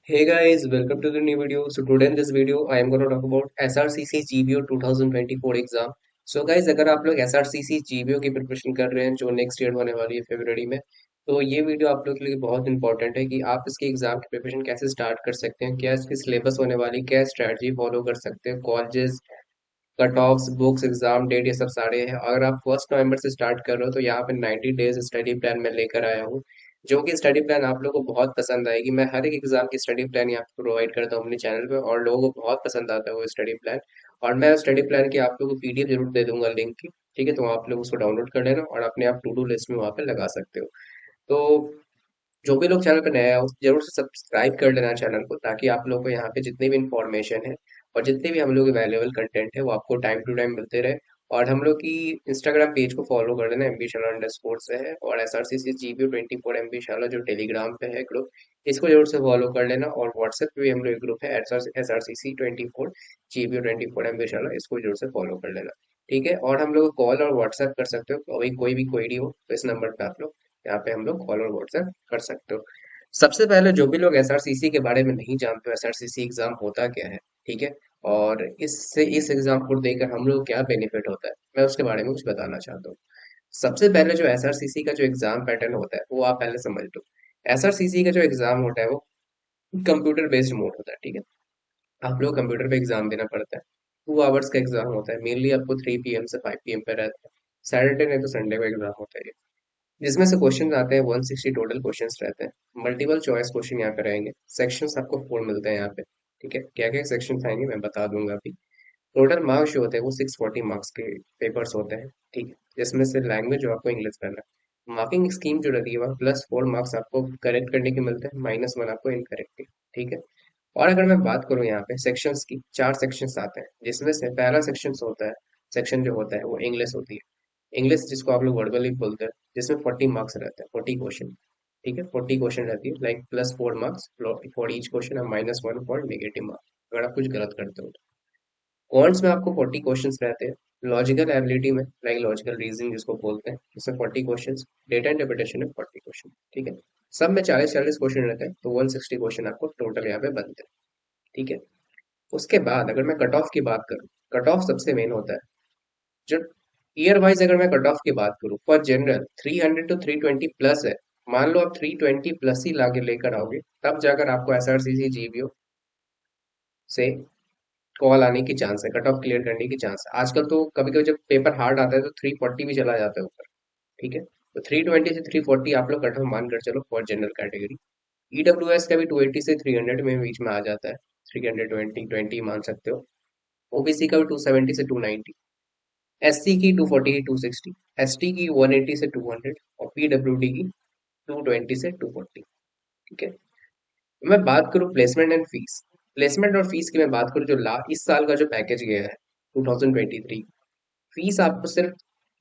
Hey guys, welcome to the new video. So today in this video, I am going to talk about SRCC GBO 2024 exam. So guys, अगर आप लोग SRCC GBO की preparation कर रहे हैं जो next year होने वाली है फरवरी में, तो ये वीडियो आप लोग के लिए बहुत इंपॉर्टेंट है कि आप इसके एग्जाम की प्रिपरेशन कैसे स्टार्ट कर सकते हैं, क्या इसकी सिलेबस होने वाली, क्या स्ट्रैटेजी फॉलो कर सकते हैं, colleges cut offs books exam date ये सब सारे हैं। अगर आप 1 नवंबर से स्टार्ट कर रहे हो तो यहाँ पे 90 डेज स्टडी प्लान मैं लेकर आया हूँ, जो कि स्टडी प्लान आप लोगों को बहुत पसंद आएगी। मैं हर एक एग्जाम की स्टडी प्लान यहाँ पे प्रोवाइड करता हूँ अपने चैनल पे और लोगों को बहुत पसंद आता है वो स्टडी प्लान। और मैं स्टडी प्लान की आप लोगों को पीडीएफ जरूर दे दूंगा लिंक की। ठीक है, तो आप लोग उसको डाउनलोड कर लेना और अपने आप टू डू लिस्ट में वहाँ पे लगा सकते हो। तो जो भी लोग चैनल पर नया हो जरूर से सब्सक्राइब कर लेना चैनल को, ताकि आप लोगों को यहाँ पे जितनी भी इंफॉर्मेशन है और जितने भी हम लोग वैल्यूएबल कंटेंट है वो आपको टाइम टू टाइम मिलते रहे। और हम लोग की इंस्टाग्राम पेज को फॉलो कर लेना, एमबी शाला अंडरस्कोर से है, और SRCC GBO 24 एमबी शाला जो टेलीग्राम पे है ग्रुप, इसको जरूर से फॉलो कर लेना। और व्हाट्सएप पे भी हम लोग एक ग्रुप है SRCC 24 GBO 24 एमबी शाला, इसको जरूर से फॉलो कर लेना। ठीक है, और हम लोग कॉल और व्हाट्सएप कर सकते हो, कोई भी क्वेरी हो तो इस नंबर पे आप लोग यहाँ पे हम लोग कॉल और व्हाट्सएप कर सकते हो। सबसे पहले जो भी लोग एसआरसीसी के बारे में नहीं जानते, एसआरसीसी एग्जाम होता क्या है, ठीक है, और इससे इस एग्जाम को देकर हम लोग क्या बेनिफिट होता है, मैं उसके बारे में कुछ बताना चाहता हूँ। सबसे पहले जो एसआरसीसी का जो एग्जाम पैटर्न होता है वो आप पहले समझ लो। एसआरसीसी का जो एग्जाम होता है वो कंप्यूटर बेस्ड मोड होता है। ठीक है, आप लोग कंप्यूटर पे एग्जाम देना पड़ता है। 2 आवर्स का एग्जाम होता है, मेनली आपको 3 PM से 5 PM पे रहता है। सैटरडे नहीं तो संडे को एग्जाम होता है, जिसमें से क्वेश्चन आते हैं 160 टोटल क्वेश्चंस रहते हैं। मल्टीपल चॉइस क्वेश्चन यहाँ पे रहेंगे। सेक्शंस आपको 4 मिलते हैं यहाँ पे। ठीक है, क्या क्या सेक्शंस आएंगे मैं बता दूंगा अभी। टोटल मार्क्स जो होते हैं वो 640 मार्क्स के पेपर्स होते हैं। ठीक है, जिसमें से लैंग्वेज जो आपको इंग्लिश करना है। मार्किंग स्कीम जो रहती है वह +4 मार्क्स आपको करेक्ट करने के मिलते हैं, -1 आपको इनकरेक्ट के। ठीक है, और अगर मैं बात करूँ यहाँ पे सेक्शंस की, 4 सेक्शंस आते हैं, जिसमें से पहला सेक्शन होता है, सेक्शन जो होता है वो इंग्लिश होती है। इंग्लिश जिसको आप लोग वर्बली बोलते हैं, जिसमें 40 मार्क्स रहते हैं, 40 क्वेश्चन। ठीक है, 40 क्वेश्चन रहती है, like +4 marks for each question और -1 फॉर नेगेटिव मार्क्स अगर आप कुछ गलत करते हो तो। कॉन्ट्स में आपको 40 क्वेश्चन रहते हैं। लॉजिकल एबिलिटी में, लाइक लॉजिकल रीजनिंग जिसको बोलते हैं, इसमें 40 क्वेश्चन। डेटा इंटरप्रिटेशन में 40 क्वेश्चन। ठीक है, सब में 40-40 क्वेश्चन रहते हैं, तो 160 क्वेश्चन आपको टोटल यहाँ पे बनते हैं। ठीक है, उसके बाद अगर मैं कट ऑफ की बात करूँ, कट ऑफ सबसे मेन होता है। जो ईयर वाइज अगर मैं कट ऑफ की बात करूँ, फॉर जनरल 300 to 320 प्लस है। मान लो आप 320 प्लस ही लाके लेकर आओगे, तब जाकर आपको एसआरसीसी जीबीओ से कॉल आने की चांस है, कट ऑफ क्लियर करने की चांस है। आजकल तो कभी कभी जब पेपर हार्ड आता है तो 340 भी चला जाता है ऊपर। ठीक है, तो 320 से 340 आप लोग कट ऑफ मान कर चलो फॉर जनरल कैटेगरी। ईडब्ल्यूएस का भी 280 से 300 में बीच में आ जाता है, 320 मान सकते हो। ओबीसी का भी 270 से 290। एससी की 240 से 260। एसटी की 180 से 200 और पीडब्ल्यूडी की 220 से 240। ठीक है, मैं बात करूं प्लेसमेंट एंड फीस। प्लेसमेंट और फीस की मैं बात करूं, जो ला इस साल का जो पैकेज गया है 2023, फीस आपको सिर्फ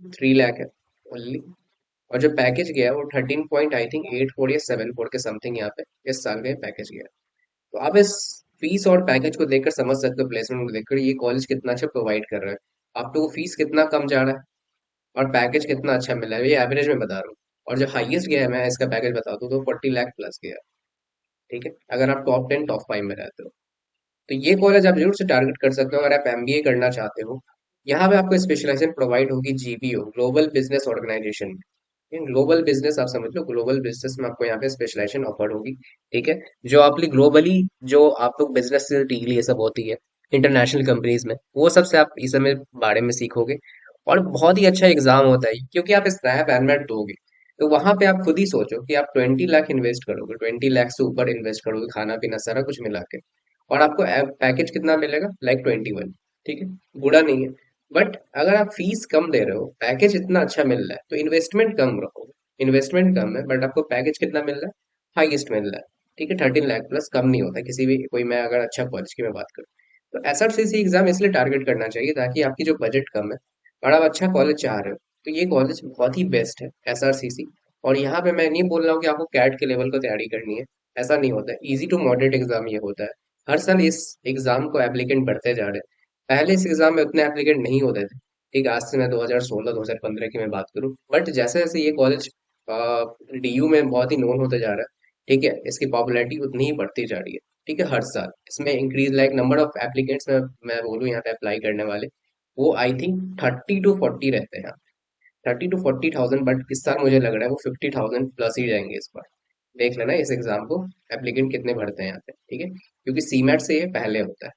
3 लाख है ओनली। और जो पैकेज गया है वो 13 पॉइंट आई थिंक 8 4 या 7 4 के समथिंग यहाँ पे इस साल का पैकेज गया है। तो आप इस फीस और पैकेज को देखकर समझ सकते हो, प्लेसमेंट को देखकर ये कॉलेज कितना अच्छा प्रोवाइड कर रहा है। आप लोगों को फीस कितना कम जा रहा है और पैकेज कितना अच्छा मिल रहा है, ये एवरेज में बता रहा हूँ। और जो हाईएस्ट गया है, मैं इसका पैकेज बता दूं तो 40 लाख प्लस गया है। ठीक है, अगर आप टॉप 10 टॉप 5 में रहते हो तो ये कॉलेज आप जरूर से टारगेट कर सकते हो अगर आप एमबीए करना चाहते हो। यहाँ पे आपको स्पेशलाइजेशन प्रोवाइड होगी GBO, global business organisation. In global business आप समझ लो, ग्लोबल बिजनेस में आपको यहाँ पे स्पेशलाइजेशन ऑफर होगी। ठीक है, जो आपकी ग्लोबली जो आप लोग बिजनेस से डील ये सब होती है इंटरनेशनल कंपनीज में, वो सबसे आप इस समय बारे में सीखोगे। और बहुत ही अच्छा एग्जाम होता है क्योंकि आप स्क्रैप एनमेट दोगे, तो वहां पे आप खुद ही सोचो कि आप 20 लाख इन्वेस्ट करोगे, 20 लाख से ऊपर इन्वेस्ट करोगे, खाना पीना सारा कुछ मिला के, और आपको पैकेज कितना मिलेगा, लाइक 21। ठीक है, बुरा नहीं है। बट अगर आप फीस कम दे रहे हो, पैकेज इतना अच्छा मिल रहा है, तो इन्वेस्टमेंट कम रखो। इन्वेस्टमेंट कम है बट आपको पैकेज कितना मिल रहा है, हाईएस्ट मिल रहा है। ठीक है, 13 लाख प्लस कम नहीं होता किसी भी कोई, मैं अगर अच्छा कॉलेज की मैं बात करूँ तो एसआरसीसी एग्जाम इसलिए टारगेट करना चाहिए ताकि आपकी जो बजट कम है और आप अच्छा कॉलेज चाह रहे हो, तो ये कॉलेज बहुत ही बेस्ट है एसआरसीसी। और यहाँ पे मैं नहीं बोल रहा हूँ कि आपको कैट के लेवल को तैयारी करनी है, ऐसा नहीं होता है। इजी टू मॉडरेट एग्जाम ये होता है। हर साल इस एग्जाम को एप्लीकेंट बढ़ते जा रहे हैं। पहले इस एग्जाम में उतने एप्लीकेंट नहीं होते थे। ठीक है, आज से मैं 2016 2015 की मैं बात करूँ, बट जैसे जैसे ये कॉलेज डीयू में बहुत ही नोन होते जा रहा है, ठीक है, इसकी पॉपुलैरिटी उतनी ही बढ़ती जा रही है। ठीक है, हर साल इसमें increase like number of applicants में मैं बोलूँ यहाँ पे अप्लाई करने वाले, वो आई थिंक 30 to 40 रहते हैं, 30 to 40 थाउजेंड, बट इस साल मुझे लग रहा है वो 50 थाउजेंड प्लस ही जाएंगे इस बार। देख लेना इस एग्जाम को, एप्लीकेंट कितने भरते हैं यहाँ पे, ठीक है, क्योंकि सीमेट से ये पहले होता है,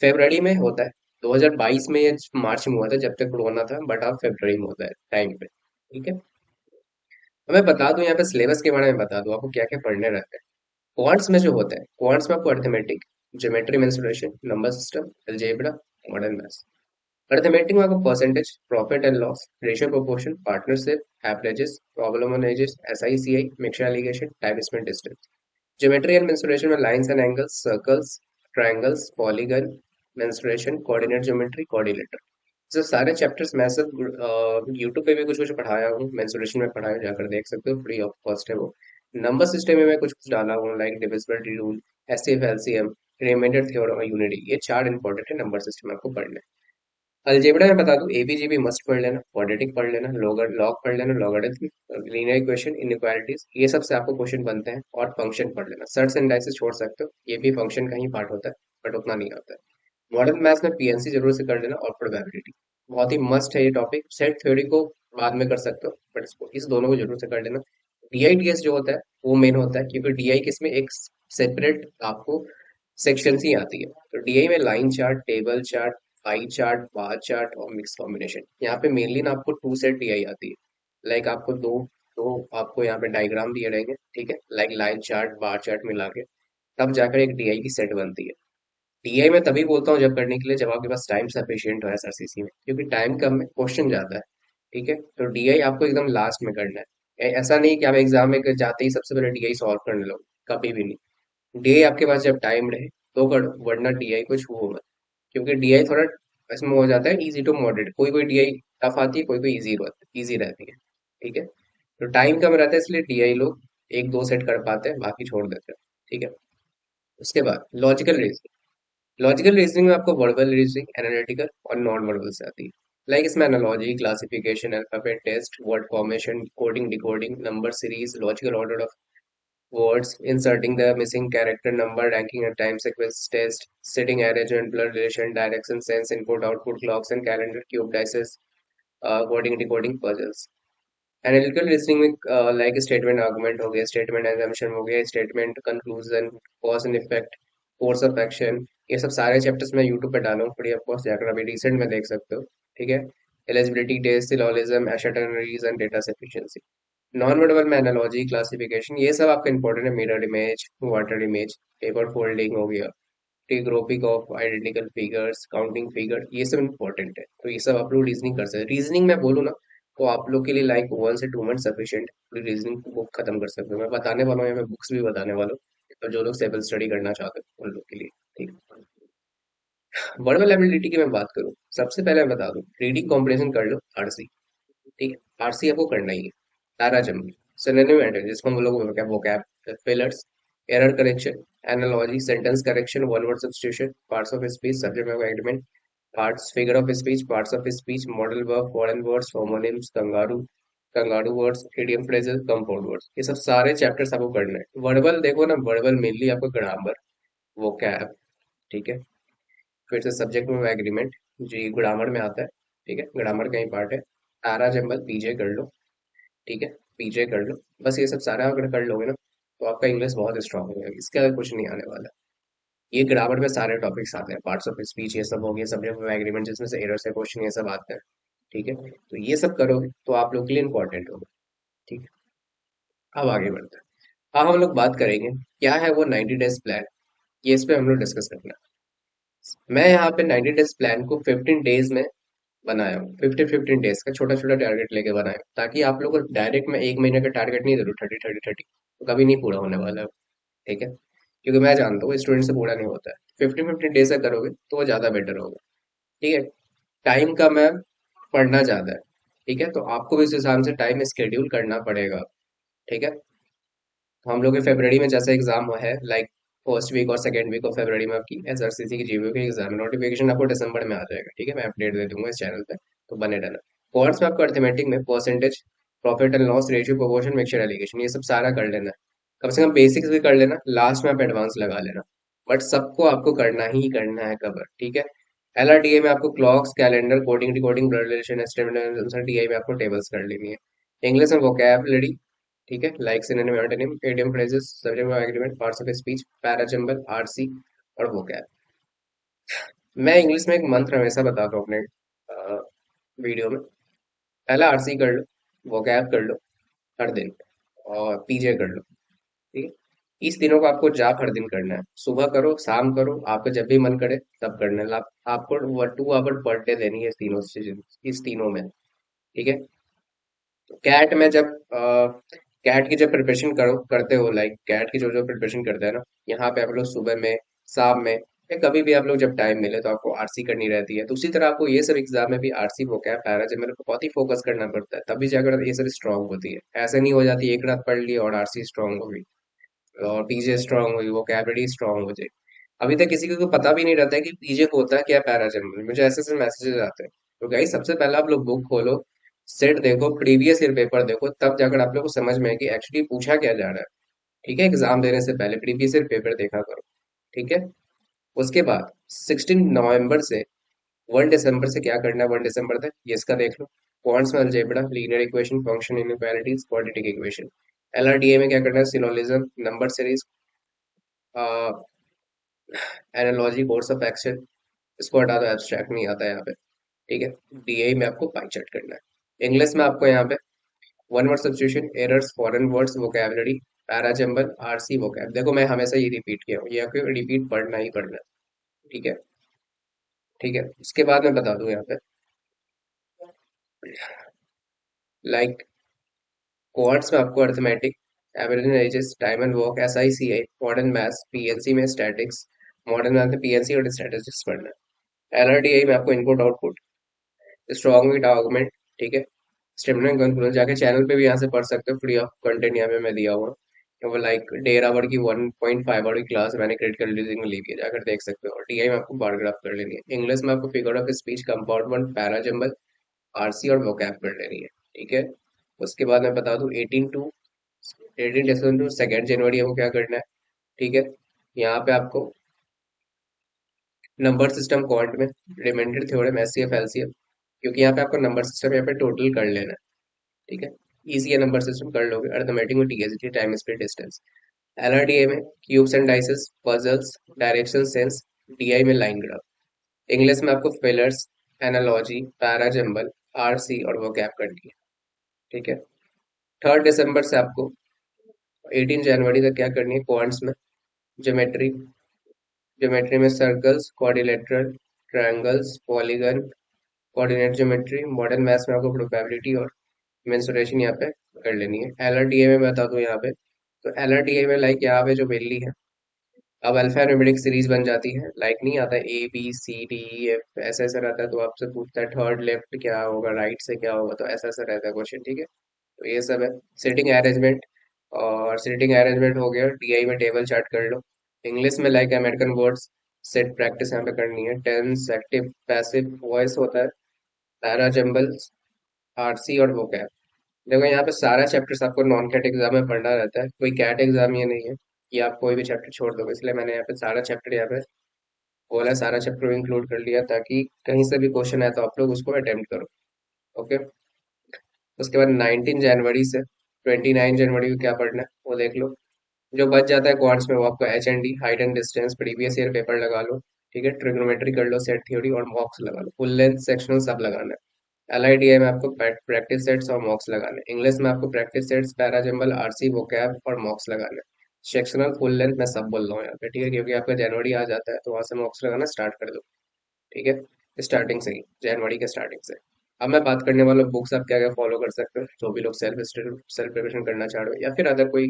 फेब्रवरी में होता है। 2022 में ये मार्च में हुआ था जब तक कोरोना था, बट अब फेब्रवरी में होता है टाइम पे, ठीक है। तो मैं बता दूं यहाँ पे सिलेबस के बारे में बता दूं आपको क्या क्या पढ़ने रहता है। क्वांट्स में जो होता है, क्वांट्स में आपको arithmetic, geometry, mensuration, number system, algebra, modern maths. Arithmetic में आपको percentage, profit and loss, ratio proportion, partnership, averages, problem on ages, SI CI, mixture alligation, time spent, distance. Geometry and mensuration में lines and angles, circles, triangles, polygon, mensuration, coordinate geometry, coordinator. जो सारे chapters मैं सब YouTube पे भी कुछ कुछ पढ़ाया हूँ, मेंसुरेशन में पढ़ाया, जाकर देख सकते हो, फ्री ऑफ कॉस्ट है वो। नंबर सिस्टम में मैं कुछ कुछ डाला हूँ like divisibility rule, HCF, LCM, reminder theorem और यूनिटी, ये चार इंपॉर्टेंट है नंबर सिस्टम आपको पढ़ने। अलजेब्रा में बता दूं, एबीजीबी मस्ट पढ़ लेना, क्वाड्रेटिक पढ़ लेना, लॉग पढ़ लेना, लॉगरिथम, लीनियर इक्वेशन, इनइक्वालिटीज, ये सब से आपको क्वेश्चन बनते हैं, और फंक्शन पढ़ लेना। सर्च एंड डाइसेस छोड़ सकते हो, ये भी फंक्शन का ही पार्ट होता है, बट उतना नहीं आता है। मॉडर्न मैथ्स में पीएनसी जरूर से कर लेना, और प्रोबेबिलिटी बहुत ही मस्ट है ये टॉपिक। सेट थ्योरी को बाद में कर सकते हो, बट इसको इस दोनों को जरूर से कर लेना। डीआईडीएस जो होता है वो मेन होता है, क्योंकि डीआई किसमें एक सेपरेट आपको सेक्शन ही आती है। तो डीआई में line chart, table chart, pie chart, bar chart और मिक्स कॉम्बिनेशन, यहाँ पे मेनली ना आपको टू सेट डीआई आती है। लाइक आपको दो दो आपको यहाँ पे डायग्राम दिए रहेंगे, ठीक है, like line chart, bar chart मिला के, तब जाकर एक डीआई की सेट बनती है। डीआई मैं तभी बोलता हूँ जब करने के लिए, जब आपके पास टाइम सफिशियंट हो एसआरसीसी में, क्योंकि टाइम कम में क्वेश्चन ज्यादा है, ठीक है। तो डीआई आपको एकदम लास्ट में करना है। ऐसा नहीं कि आप एग्जाम में जाते ही सबसे पहले डीआई सॉल्व करने लगो, कभी भी नहीं। डीआई आपके पास जब टाइम रहे तो करो, वरना डीआई को छुओ मत, क्योंकि डीआई थोड़ा इसमें हो जाता है इजी टू मॉडरेट, कोई कोई डीआई टफ आती है, कोई कोई इजी रहती है, ठीक है। तो टाइम कम रहता है, इसलिए डीआई लोग एक दो सेट कर पाते हैं, बाकी छोड़ देते हैं, ठीक है। उसके बाद लॉजिकल रीजनिंग। लॉजिकल रीजनिंग में आपको वर्बल रीजनिंग, एनालिटिकल और नॉन वर्बल से आती है। लाइक इसमें analogy, classification, alphabet test, word formation, coding, decoding, number series, logical order of words, inserting the missing character, number, ranking and time sequence test, setting array, joint, blur, relation, direction, sense, input, output, clocks and calendar, cube dices, coding, decoding, puzzles. Analytical reasoning में like statement argument हो गया, statement exemption हो गया, statement conclusion, cause and effect, course of action, ये सब सारे chapters मैं YouTube पे डाला हूँ, फ्री ऑफ कॉस्ट, जाकर अभी रिसेंट में देख सकते हो, ठीक है। एलिजिबिलिटी टेस्ट, सिलोजिज्म, एशर्टनरीज and data sufficiency. Non verbal में एनालॉजी, क्लासिफिकेशन, ये सब आपका इंपॉर्टेंट है। Mirror image, water image, paper folding हो गया, grouping of identical figures, counting figure, ये सब इंपॉर्टेंट है। तो ये सब आप लोग रीजनिंग कर सकते हैं। रीजनिंग में बोलूँ ना, तो आप लोग के लिए लाइक 1 से 2 मंथ सफिशियंट पूरी रीजनिंग बुक खत्म कर सकते हो। मैं बताने वाला हूँ यहाँ पे, बुक्स भी बताने वाला हूँ, तो जो लोग सिविल स्टडी करना चाहते हैं उन लोग के लिए, ठीक है। वर्बल एबिलिटी की मैं बात करूँ, सबसे पहले मैं बता दूं, रीडिंग कॉम्प्रिहेंशन कर लो, आरसी, ठीक है, आरसी आपको करना ही है। पैराजम, सिनोनिम एंटोनिम, जिसको हम लोग vocab fillers, error correction, analogy, sentence correction, one word substitution, parts of speech, subject verb agreement, parts, figure of speech, parts of speech, modal verb, foreign words, homonyms, kangaroo, kangaroo words, idiom phrases, compound words, ये सब सारे chapters आपको करना है। Verbal देखो ना, verbal mainly आपको grammar, vocab, ठीक है, फिर से सब्जेक्ट में एग्रीमेंट, जी ग्रामर में आता है, ठीक है, ग्रामर का ही पार्ट है। तारा जंबल पीजे कर लो, ठीक है, पीजे कर लो, बस ये सब सारा अगर कर लोगे ना, तो आपका इंग्लिश बहुत स्ट्रांग हो जाएगा, इसके अलावा कुछ नहीं आने वाला। ये ग्रामर में सारे टॉपिक्स आते हैं, पार्ट्स ऑफ स्पीच ये सब हो गया, सब्जेक्ट में एग्रीमेंट जिसमें से एरर से क्वेश्चन ये सब आते हैं, ठीक है। तो ये सब करोगे तो आप लोग के लिए इंपॉर्टेंट होगा, ठीक है। अब आगे बढ़ते हैं। अब हम लोग बात करेंगे क्या है वो 90 डेज प्लान, ये इस पे हम लोग डिस्कस करना है। मैं यहाँ पे 90 डेज प्लान को 15 डेज में बनाया हूँ, 15 15 डेज का छोटा छोटा टारगेट लेके बनाया हूँ, ताकि आप लोग को डायरेक्ट में एक महीने का टारगेट नहीं दे दूँ, 30 30 30, तो कभी नहीं पूरा होने वाला है, ठीक है। क्योंकि मैं जानता हूँ स्टूडेंट से पूरा नहीं होता है। 15 15 डेज का करोगे तो वो ज्यादा बेटर होगा, ठीक है। टाइम का मैं पढ़ना ज्यादा है, ठीक है, तो आपको भी इस हिसाब से टाइम स्केड्यूल करना पड़ेगा, ठीक है। तो हम लोग के फरवरी में जैसे एग्जाम है, लाइक फर्स्ट वीक और सेकेंड वीक ऑफ फरवरी में आपकी एसआरसीसी की जीवीओ की एग्जाम, नोटिफिकेशन आपको दिसंबर में आ जाएगा, ठीक है, मैं अपडेट दे दूंगा इस चैनल पे, तो बने रहना। कोर्स में आपको अर्थमेटिक में percentage, profit and loss, ratio, proportion, mixture allegation, ये सब सारा कर लेना है। कम से कम बेसिक्स भी कर लेना, लास्ट में आप एडवांस लगा लेना, बट सबको आपको करना ही करना है कवर, ठीक है। LRDA में आपको clocks, calendar, coding, decoding, blood relation, estimation, DI में आपको टेबल्स कर लेनी है। इंग्लिश में वोकैबुलरी, ठीक है, like synonym, antonym, idiom, phrases, subject agreement, parts of speech, parajumble, RC और वोकैब। मैं इंग्लिश में एक मंत्र हमेशा बताता हूँ अपने वीडियो में। पहला आरसी कर लो, वोकैब कर लो हर दिन, और पीजे कर लो, ठीक है। इस तीनों को आपको जाप हर दिन करना है, सुबह करो, शाम करो, आपको जब भी मन करे तब करना है। आपको 2 आवर पर डे देनी है इस तीनों से, इस तीनों में, ठीक है। कैट में जब कैट की जब प्रिपरेशन करो करते हो, लाइक कैट की जो जो प्रिपरेशन करते हैं ना, यहाँ पे आप लोग सुबह में, शाम में, या कभी भी आप लोग जब टाइम मिले तो आपको आरसी करनी रहती है। तो उसी तरह आपको ये सब एग्जाम में भी आरसी वो क्या पैरा जब मेरे को बहुत ही फोकस करना पड़ता है, तभी जाकर ये सब स्ट्रांग होती है। ऐसे नहीं हो जाती एक रात पढ़ ली और आरसी स्ट्रांग हो गई और पीजे स्ट्रांग हुई, वो कैबडी स्ट्रांग हो जाए। अभी तक किसी को पता भी नहीं रहता है कि पीजे को होता है क्या, पैराजम्बल। मुझे ऐसे ऐसे मैसेजेस आते हैं। तो गाइस सबसे पहले आप लोग बुक खोलो, सेट देखो, प्रीवियस ईयर पेपर देखो, तब जाकर आप लोग को समझ में है कि एक्चुअली पूछा क्या जा रहा है, ठीक है। एग्जाम देने से पहले प्रीवियस ईयर पेपर देखा करो, ठीक है। उसके बाद 16 नवंबर से 1 दिसंबर से क्या करना है, 1 दिसंबर तक ये इसका देख लो। क्वांट्स में algebra, linear equation, function inequalities, quadratic equation. LRDA में क्या करना है, syllogism, number series, analogy, course of action. इसको हटा दो, एब्स्ट्रैक्ट नहीं आता है यहाँ पे, ठीक है। DI में आपको पाई चार्ट करना है। इंग्लिश में आपको यहाँ पे one word substitution, errors, foreign words, vocabulary, parajumble, RC, vocab. देखो मैं हमेशा ये रिपीट किया हूँ, ये आपको रिपीट पढ़ना ही पढ़ना है, ठीक है। ठीक है, उसके बाद मैं बता दूं यहाँ पे, लाइक कोर्ट्स में आपको arithmetic, average ages, time and work, SICI, modern maths, PNC में स्टैटिक्स, मॉडर्न मैथ में PNC और स्टैटिस्टिक्स पढ़ना है। LRDI में आपको input output, strong with argument, ठीक है। स्टेटमेंट कंक्लूजन जाके चैनल पे भी यहाँ से पढ़ सकते हो, फ्री ऑफ कंटेंट यहाँ पे मैं दिया हुआ हूँ। वो लाइक 1.5 आवर की 1.5 आवर की क्लास मैंने क्रिटिकल रीजनिंग में ली है, जाकर देख सकते हो। और DI में आपको बार ग्राफ कर लेनी है। इंग्लिश में आपको figure of speech, compound, parajumble, RC और वोकैब कर लेनी है, ठीक है। उसके बाद मैं बता दूं 18 दिसंबर टू 2 जनवरी को क्या करना है, ठीक है। यहाँ पे आपको नंबर सिस्टम क्वांट में, रिमाइंडर थ्योरम, SCF, LCM, क्योंकि यहाँ पे आपको नंबर सिस्टम यहाँ पे टोटल कर लेना है, ठीक है। इजी है, नंबर सिस्टम कर लोगे। अर्थमेटिक में TSD, time speed distance. LRDA में cubes and dices, puzzles, direction sense, DI में लाइन ग्राफ। इंग्लिश में आपको फिलर्स, एनालॉजी, पैराजम्बल, आरसी और वो गैप करनी है, ठीक है। 3 दिसंबर से आपको 18 जनवरी तक क्या करनी है, क्वांट्स में ज्योमेट्री, ज्योमेट्री में circles, quadrilateral, triangles, polygon, coordinate geometry. Modern maths में आपको प्रोबेबिलिटी और मेंसुरेशन यहाँ पे कर लेनी है। LRDA में बता दूं यहाँ पे, तो LRDA में लाइक यहाँ पे जो वैल्यू है, अब अल्फा न्यूमेरिक सीरीज बन जाती है, लाइक नहीं आता ABCDEF ऐसा ऐसा रहता है, तो आपसे पूछता है थर्ड लेफ्ट क्या होगा, राइट से क्या होगा, तो ऐसा ऐसा रहता है क्वेश्चन, ठीक है। तो ये सब है। सीटिंग अरेंजमेंट, और सीटिंग अरेंजमेंट हो गया। DI में टेबल चार्ट कर लो। इंग्लिश में like American words, set practice यहाँ पे करनी है। टेंस, एक्टिव, पैसिव वॉइस होता है, पैरा जम्बल्स, आरसी और वोकैब। देखो यहाँ पे सारा चैप्टर्स आपको नॉन कैट एग्जाम में पढ़ना रहता है, कोई कैट एग्जाम ये नहीं है कि आप कोई भी चैप्टर छोड़ दोगे। इसलिए मैंने यहाँ पे सारा चैप्टर यहाँ पे बोला, सारा चैप्टर इंक्लूड कर लिया, ताकि कहीं से भी क्वेश्चन आए तो आप लोग उसको अटेम्प्ट करो, ओके। उसके बाद 19 जनवरी से 29 जनवरी को क्या पढ़ना है वो देख लो। जो बच जाता है क्वार्ट्स में वो आपको HND, height and distance, previous year paper लगा लो, ठीक है। ट्रिग्नोमेट्री कर लो, सेट थ्योरी और मॉक्स लगा लो, फुल लेंथ सेक्शनल सब लगाना है। LIDI में आपको प्रैक्टिस सेट्स और मॉक्स लगाने हैं। इंग्लिश में आपको practice sets, parajumble, RC, vocab और मॉक्स लगाने हैं। सेक्शनल फुल लेंथ मैं सब बोल रहा हूँ यहाँ पे, ठीक है, क्योंकि आपका जनवरी आ जाता है तो वहां से मॉक्स लगाना स्टार्ट कर दो, ठीक है। स्टार्टिंग से ही, जनवरी के स्टार्टिंग से। अब मैं बात करने वाला बुक्स आप क्या क्या फॉलो कर सकते हो, जो भी लोग सेल्फ प्रिपरेशन करना चाह रहे हो या फिर अदर कोई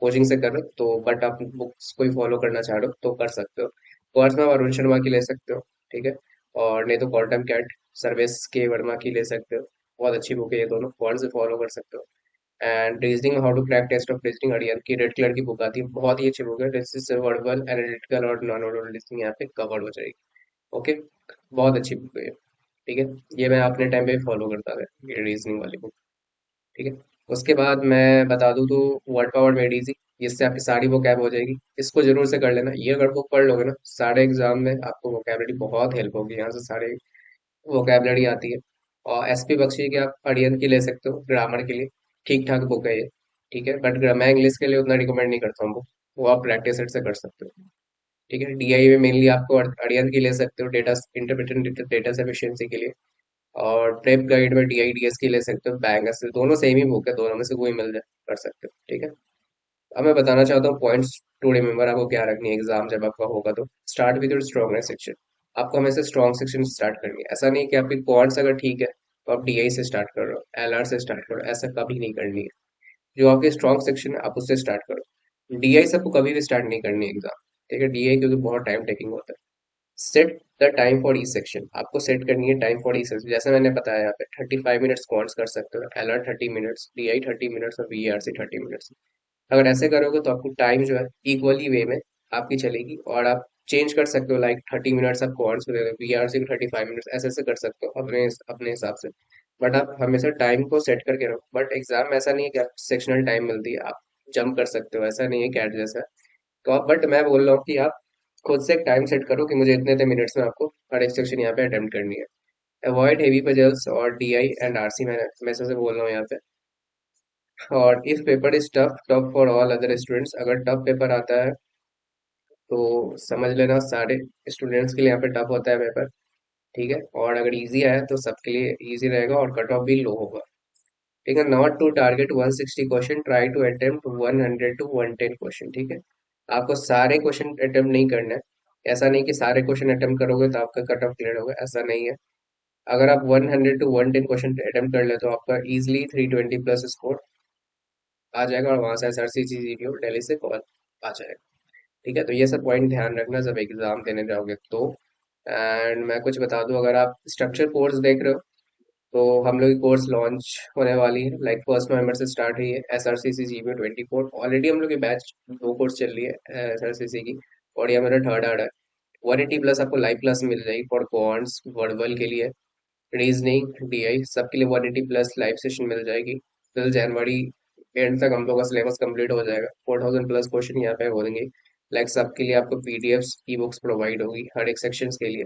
कोचिंग से कर रहे हो, तो बट आप बुक्स कोई फॉलो करना चाह रहे हो तो कर सकते हो। कोर्स में आप अरुण शर्मा की ले सकते हो, ठीक है। और नहीं तो क्वांटम कैट, सर्वेस के वर्मा की ले सकते हो। बहुत अच्छी बुक है ये दोनों, कौन से फॉलो कर सकते हो। And reasoning, how to crack test of reasoning, अड़ियल की रेड कलर की बुक आती है, बहुत ही अच्छी बुक है, जिससे वर्बल, एनालिटिकल और नॉन वर्बल लिसनिंग यहाँ पे कवर हो जाएगी, ओके। बहुत अच्छी बुक है ये, ठीक है। ये मैं अपने टाइम पे फॉलो करता था, ये रीजनिंग वाली बुक, ठीक है। उसके बाद मैं बता दूं तो वर्ड पावर मेड इजी, जिससे आपकी सारी वो कैब हो जाएगी। इसको जरूर से कर लेना, ये अगर बुक पढ़ लोगे ना सारे एग्जाम में आपको वोकेबलरी बहुत हेल्प होगी, यहाँ से सारे वोकेबलरी आती है। और एसपी बख्शी की आप अड़ियन की ले सकते हो ग्रामर के लिए, ठीक ठाक बुक है ये। ठीक है, बट मैं इंग्लिश के लिए उतना रिकमेंड नहीं करता हूँ बुक, वो आप प्रैक्टिस सेट से कर सकते हो। ठीक है, डीआई में मेनली आपको अड़ियन की ले सकते हो, डेटा इंटरप्रेटेड डेटा एफिशिएंसी के लिए। और प्रेप गाइड में डीआई डीएस की ले सकते हो, बैंक से दोनों सेम ही बुक है, दोनों में से कोई मिल जाए कर सकते हो। ठीक है, अब मैं बताना चाहता हूँ पॉइंट्स टू रिमेम्बर आपको क्या रखनी है एग्जाम जब आपका होगा तो। Start with your strongness section, आपको हमेशा स्ट्रॉन्ग सेक्शन से स्टार्ट करनी है। ऐसा नहीं कि आपकी क्वांट्स अगर ठीक है तो आप डीआई से स्टार्ट कर रहे हो, एलआर से स्टार्ट करो, ऐसा कभी नहीं करनी है। जो आपकी स्ट्रॉन्ग सेक्शन है आप उससे स्टार्ट करो, डीआई से आपको कभी भी स्टार्ट नहीं करनी है एग्जाम। ठीक है, डीआई क्योंकि बहुत टाइम टेकिंग होता है। Set the time for each section, आपको सेट करनी है टाइम फॉर ईच सेक्शन। जैसे मैंने बताया यहाँ पे 35 मिनट्स क्वांट्स कर सकते हो, एलआर 30 मिनट्स, डीआई 30 मिनट्स और वीआरसी 30 मिनट्स। अगर ऐसे करोगे तो आपको टाइम जो है इक्वली वे में आपकी चलेगी, और आप चेंज कर सकते हो, लाइक 30 मिनट्स आप कौन से दे दो, वीआरसी को 35 मिनट्स, ऐसे ऐसे कर सकते हो अपने अपने हिसाब से। बट आप हमेशा टाइम को सेट करके रखो। बट एग्जाम में ऐसा नहीं है कि आप सेक्शनल टाइम मिलती है आप जंप कर सकते हो, ऐसा नहीं है कैट जैसा। तो आप, बट मैं बोल रहा हूँ कि आप खुद से एक टाइम सेट करो कि मुझे इतने इतने मिनट्स में आपको हर एक सेक्शन यहाँ पे अटेम्प्ट करनी है। अवॉइड हेवी पजल्स और डीआई एंड आरसी, मैं से बोल रहा हूँ यहाँ पे। और if paper is tough tough for all other students, अगर टफ पेपर आता है तो समझ लेना सारे स्टूडेंट्स के लिए यहाँ पे टफ होता है पेपर। ठीक है, और अगर इजी आया तो सबके लिए इजी रहेगा और कट ऑफ भी लो होगा। ठीक है, not to target 160 question, try to attempt 100 to 110 question. ठीक है, आपको सारे क्वेश्चन अटेम्प्ट नहीं करना है। ऐसा नहीं कि सारे क्वेश्चन अटेम्प्ट करोगे तो आपका कट ऑफ क्लियर होगा, ऐसा नहीं है। अगर आप 100 टू 110 क्वेश्चन अटेम्प्ट कर ले तो आपका इजिली 320 प्लस स्कोर आ जाएगा, और वहां से एसआरसीसी जीपीओ दिल्ली से कॉल आ जाएगा। ठीक है, तो ये सब पॉइंट ध्यान रखना जब एग्जाम देने जाओगे तो। एंड मैं कुछ बता दूं, अगर आप स्ट्रक्चर कोर्स देख रहे हो तो हम लोग की कोर्स लॉन्च होने वाली है, लाइक 1 नवंबर से स्टार्ट हुई है। एस आर सी सी जी में 24 ऑलरेडी हम लोग की बैच दो कोर्स चल रही है एस आर सी सी की, और ये मेरा थर्ड आर्ट है। 180 प्लस आपको लाइव क्लास मिल जाएगी फॉर क्वांट्स वर्बल के लिए, रीजनिंग डीआई सबके लिए 180 प्लस लाइव सेशन मिल जाएगी। टिल जनवरी एंड तक हम लोग का सिलेबस कंप्लीट हो जाएगा, 4000 प्लस क्वेश्चन यहाँ पे होंगे। लाइक सबके लिए आपको पीडीएफ्स ई बुक्स प्रोवाइड होगी हर एक सेक्शन के लिए।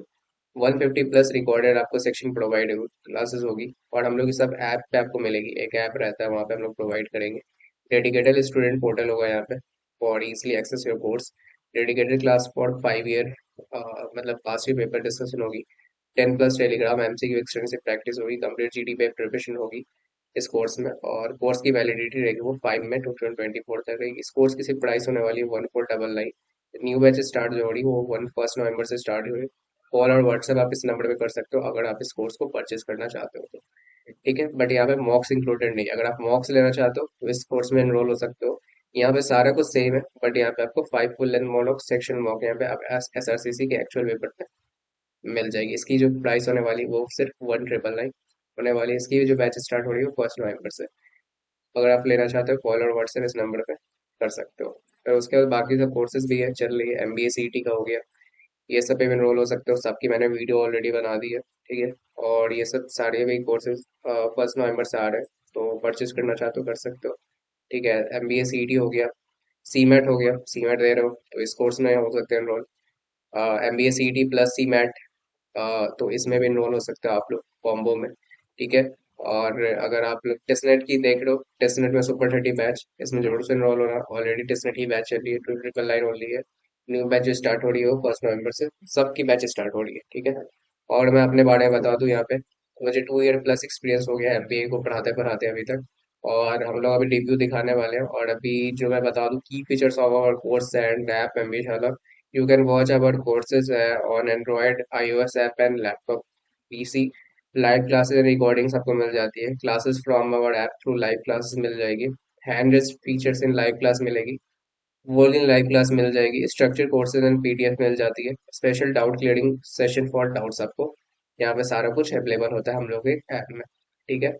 150 प्लस रिकॉर्डेड आपको सेक्शन प्रोवाइड होगी, क्लासेस होगी। और हम लोग की सब ऐप पे आपको मिलेगी, एक ऐप रहता है वहाँ पे हम लोग प्रोवाइड करेंगे। डेडिकेटेड स्टूडेंट पोर्टल होगा यहाँ पे for easily access your course. Dedicated class for 5 year, मतलब पास ईयर पेपर डिस्कशन होगी। 10 plus Telegram MCQ extensive practice होगी, कंप्लीट जीडी पे प्रिपरेशन होगी इस कोर्स में। और कोर्स की वैलिडिटी रहेगी वो 5 में 2024 तक रहेगी। इस कोर्स की सिर्फ प्राइस होने वाली है 1499। न्यू बैच स्टार्ट जो हो रही है वो 1 नवंबर से स्टार्ट हो रही है। कॉल और व्हाट्सएप आप इस नंबर पे कर सकते हो अगर आप इस कोर्स को परचेज करना चाहते हो तो। ठीक है, बट यहाँ पे मॉक्स इंक्लूडेड नहीं है। अगर आप मॉक्स लेना चाहते हो तो इस कोर्स में एनरोल हो सकते हो। यहाँ पे सारा कुछ सेम है, बट यहाँ पे आपको 5 full length mock section mock यहाँ पे आप एस आर सी सी के एक्चुअल पेपर पे मिल जाएगी। इसकी जो प्राइस होने वाली है वो सिर्फ 1999 होने वाली है। इसकी जो बैच स्टार्ट हो रही है वो 1 नवंबर से। अगर आप लेना चाहते हो कॉल और व्हाट्सएप इस नंबर पे कर सकते हो। और उसके बाद बाकी सब कोर्सेज भी है चल रही है, एमबीए सीईटी का हो गया, ये सब पे भी एनरोल हो सकते हो। सबकी मैंने वीडियो ऑलरेडी बना दी है। ठीक है, और ये सब सारे भी कोर्सेज 1 नवंबर से आ रहे हैं, तो परचेज करना चाहते हो कर सकते हो। ठीक है, एमबीए सीईटी हो गया, सीमेट हो गया, सीमेट दे रहे हो तो इस कोर्स में हो सकते हैं enrol. MBA CET plus CMAT, तो इसमें भी इनरोल हो सकते हो आप लोग कॉम्बो में। ठीक है, और अगर आप लोग टेस्टनेट की देख रहे हो, टेस्टनेट में सुपर 30 बैच, इसमें जरूर से इनरोल होना। ऑलरेडी टेस्टनेट की बैच चल रही है, 2 999 हो रही है। न्यू बैच जो स्टार्ट हो रही है वो 1 नवंबर से सबकी बैच स्टार्ट हो रही है। ठीक है, और मैं अपने बारे में बता दूं यहाँ पे, मुझे 2 ईयर प्लस एक्सपीरियंस हो गया एमबीए को पढ़ाते पढ़ाते अभी तक। और हम लोग अभी डिब्यू दिखाने वाले हैं। और अभी जो मैं बता दूं की features of our course and app MBA Shala, you can watch our courses on Android, iOS app and laptop PC। Live classes recordings आपको मिल जाती है, classes from our app through live classes मिल जाएगी। Hand rest features in live class मिलेगी, wall in live class मिल जाएगी, structure courses and PDF मिल जाती है, special doubt clearing session for doubts आपको यहाँ पे सारा कुछ अवेलेबल होता है हम लोग के ऐप में। ठीक है,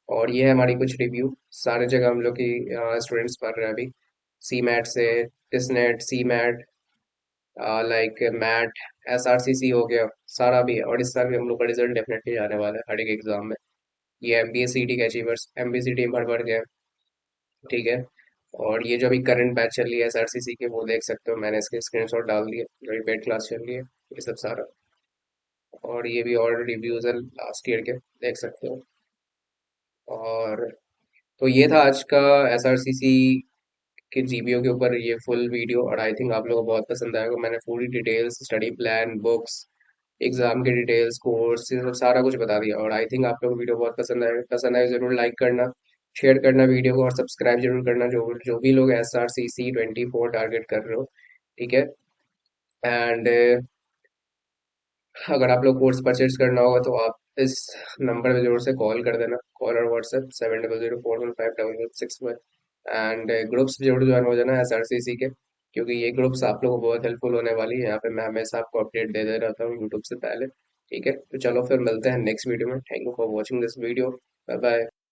और ये है हमारी कुछ रिव्यू, सारे जगह हम लोग की स्टूडेंट्स पढ़ रहे हैं अभी, सी मैट से, TISSNET, C MAT, like MAT, S R C C हो गया, सारा भी है। और इस साल भी हम लोग का रिजल्ट डेफिनेटली आने वाला है हर एक एग्जाम में। ये M B A C T के achievers M B C T भर भर गए हैं। ठीक है। और ये जो अभी करंट बैच चल रही है एसआरसीसी के, वो देख सकते हो, मैंने इसके स्क्रीनशॉट डाल दिए, जो भी पेड क्लास चल रही है, ये सब सारा। और ये भी और रिव्यूज है लास्ट ईयर के, देख सकते हो। और तो ये था आज का एसआरसीसी के जीबीओ के ऊपर ये फुल वीडियो, और आई थिंक आप लोगों को बहुत पसंद आएगा। मैंने पूरी details, study plan, books, exam की डिटेल्स, कोर्स, ये सब सारा कुछ बता दिया। और आई थिंक आप लोगों को वीडियो बहुत पसंद आए जरूर लाइक करना, शेयर करना वीडियो को, और सब्सक्राइब जरूर करना, जो जो भी लोग SRCC 24 टारगेट कर रहे हो। ठीक है। एंड अगर आप लोग कोर्स परचेज करना होगा तो आप इस नंबर पे जरूर से कॉल कर देना, कॉल और व्हाट्सएप 7004155161। एंड ग्रुप्स जरूर ज्वाइन हो जाना SRCC के, क्योंकि ये ग्रुप्स आप लोगों को बहुत हेल्पफुल होने वाली है। यहाँ पे मैं हमेशा आपको अपडेट दे दे रहता हूँ यूट्यूब से पहले। ठीक है, तो चलो फिर मिलते हैं नेक्स्ट वीडियो में। Thank you for watching this video. Bye bye.